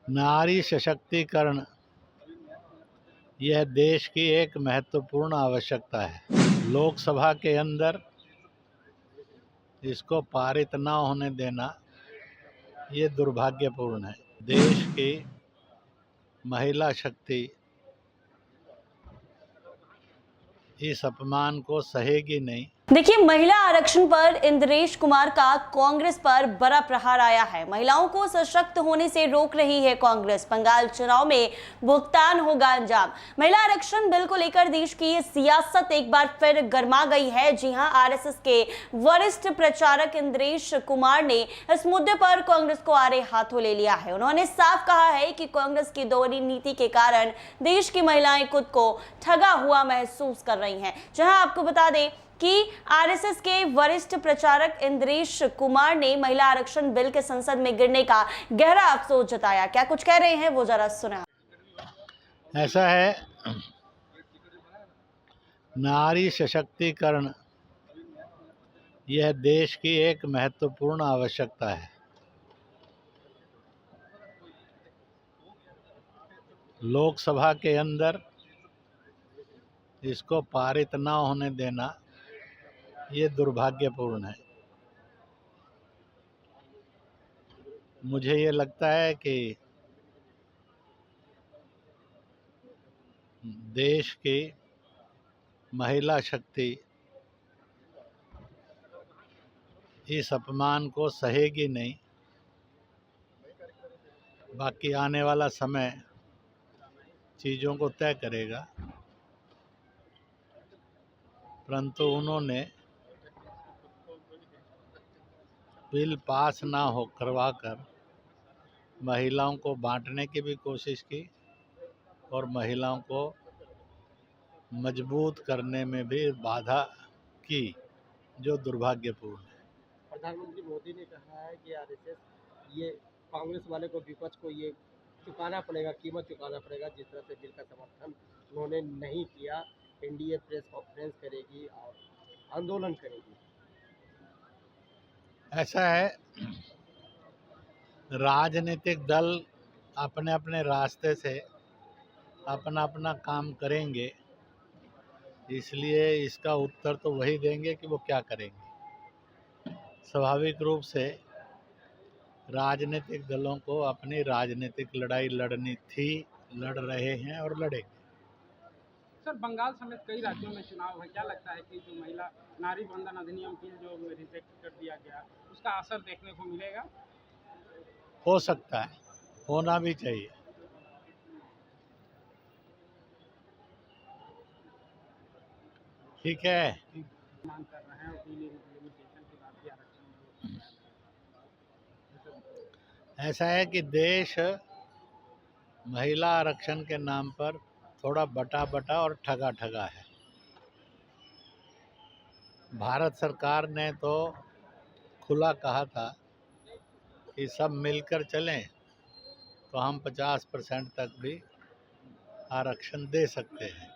नारी सशक्तिकरण यह देश की एक महत्वपूर्ण आवश्यकता है। लोकसभा के अंदर इसको पारित न होने देना ये दुर्भाग्यपूर्ण है। देश की महिला शक्ति इस अपमान को सहेगी नहीं। देखिए, महिला आरक्षण पर इंद्रेश कुमार का कांग्रेस पर बड़ा प्रहार आया है। महिलाओं को सशक्त होने से रोक रही है कांग्रेस। बंगाल चुनाव में भुगतान होगा अंजाम। महिला आरक्षण बिल को लेकर देश की सियासत एक बार फिर गर्मा गई है। जी हां, आरएसएस के वरिष्ठ प्रचारक इंद्रेश कुमार ने इस मुद्दे पर कांग्रेस को आड़े हाथों ले लिया है। उन्होंने साफ कहा है कि कांग्रेस की दोहरी नीति के कारण देश की महिलाएं खुद को ठगा हुआ महसूस कर रही हैं। जहां आपको बता दें कि आरएसएस के वरिष्ठ प्रचारक इंद्रेश कुमार ने महिला आरक्षण बिल के संसद में गिरने का गहरा अफसोस जताया। क्या कुछ कह रहे हैं वो जरा सुना। ऐसा है, नारी सशक्तिकरण यह देश की एक महत्वपूर्ण आवश्यकता है। लोकसभा के अंदर इसको पारित न होने देना ये दुर्भाग्यपूर्ण है। मुझे ये लगता है कि देश की महिला शक्ति इस अपमान को सहेगी नहीं। बाकी आने वाला समय चीज़ों को तय करेगा, परंतु उन्होंने बिल पास ना हो करवाकर महिलाओं को बांटने की भी कोशिश की और महिलाओं को मजबूत करने में भी बाधा की, जो दुर्भाग्यपूर्ण है। प्रधानमंत्री मोदी ने कहा है कि आरएसएस ये कांग्रेस वाले को, विपक्ष को ये चुकाना पड़ेगा, कीमत चुकाना पड़ेगा। जिस तरह से बिल का समर्थन उन्होंने नहीं किया, एनडीए प्रेस कॉन्फ्रेंस करेगी और आंदोलन करेगी। ऐसा है, राजनीतिक दल अपने अपने रास्ते से अपना अपना काम करेंगे, इसलिए इसका उत्तर तो वही देंगे कि वो क्या करेंगे। स्वाभाविक रूप से राजनीतिक दलों को अपनी राजनीतिक लड़ाई लड़नी थी, लड़ रहे हैं और लड़ेंगे। सर, बंगाल समेत कई राज्यों में चुनाव है। क्या लगता है कि जो महिला नारी बंधन अधिनियम बिल जो रिजेक्ट कर दिया गया, उसका असर देखने को मिलेगा? हो सकता है, होना भी चाहिए। ठीक है। मांग कर रहे हैं लिमिटेशन के बाद भी आरक्षण। ऐसा है कि देश महिला आरक्षण के नाम पर थोड़ा बटा बटा और ठगा ठगा है। भारत सरकार ने तो खुला कहा था कि सब मिलकर चलें तो हम 50% तक भी आरक्षण दे सकते हैं।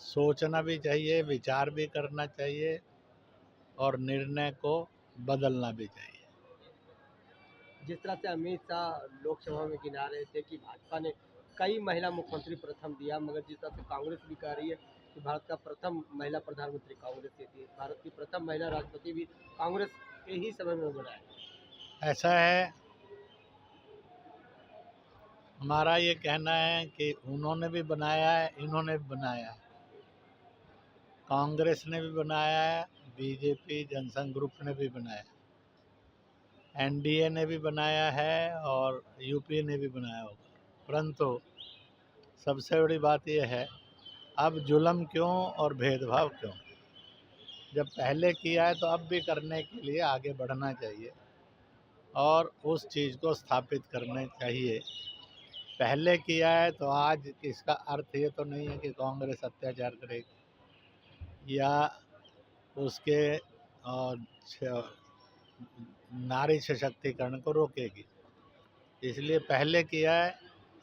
सोचना भी चाहिए, विचार भी करना चाहिए और निर्णय को बदलना भी चाहिए। जिस तरह से अमित शाह लोकसभा में गिना रहे थे कि भाजपा ने कई महिला मुख्यमंत्री प्रथम दिया, मगर जिस तरह से कांग्रेस भी कह रही है कि भारत का प्रथम महिला प्रधानमंत्री कांग्रेस की थी, भारत की प्रथम महिला राष्ट्रपति भी कांग्रेस के ही समय में बना है। ऐसा है, हमारा ये कहना है कि उन्होंने भी बनाया है, इन्होंने भी बनाया है, कांग्रेस ने भी बनाया है, बीजेपी जनसंघ ग्रुप ने भी बनाया, एनडीए ने भी बनाया है और यूपी ने भी बनाया होगा। परंतु सबसे बड़ी बात यह है, अब जुल्म क्यों और भेदभाव क्यों? जब पहले किया है तो अब भी करने के लिए आगे बढ़ना चाहिए और उस चीज़ को स्थापित करने चाहिए। पहले किया है तो आज इसका अर्थ ये तो नहीं है कि कांग्रेस अत्याचार करेगी या उसके नारी सशक्तिकरण को रोकेगी। इसलिए पहले किया है,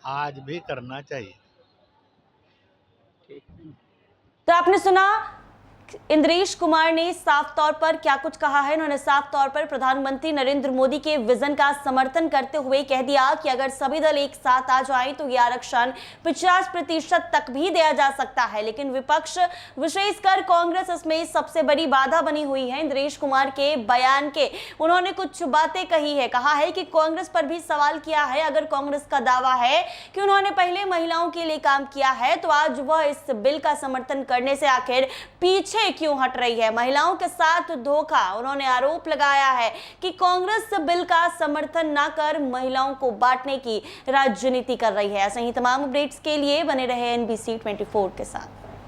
आज भी करना चाहिए। तो आपने सुना इंद्रेश कुमार ने साफ तौर पर क्या कुछ कहा है। उन्होंने साफ तौर पर प्रधानमंत्री नरेंद्र मोदी के विजन का समर्थन करते हुए कह दिया कि अगर सभी दल एक साथ आ जाएं तो ये आरक्षण 50% तक भी दिया जा सकता है, लेकिन विपक्ष विशेषकर कांग्रेस इसमें सबसे बड़ी बाधा बनी हुई है। इंद्रेश कुमार के बयान के उन्होंने कुछ बातें कही है, कहा है कि कांग्रेस पर भी सवाल किया है। अगर कांग्रेस का दावा है कि उन्होंने पहले महिलाओं के लिए काम किया है तो आज वह इस बिल का समर्थन करने से आखिर पीछे क्यों हट रही है। महिलाओं के साथ धोखा, उन्होंने आरोप लगाया है कि कांग्रेस बिल का समर्थन न कर महिलाओं को बांटने की राजनीति कर रही है। ऐसे ही तमाम अपडेट्स के लिए बने रहे NBC 24 के साथ।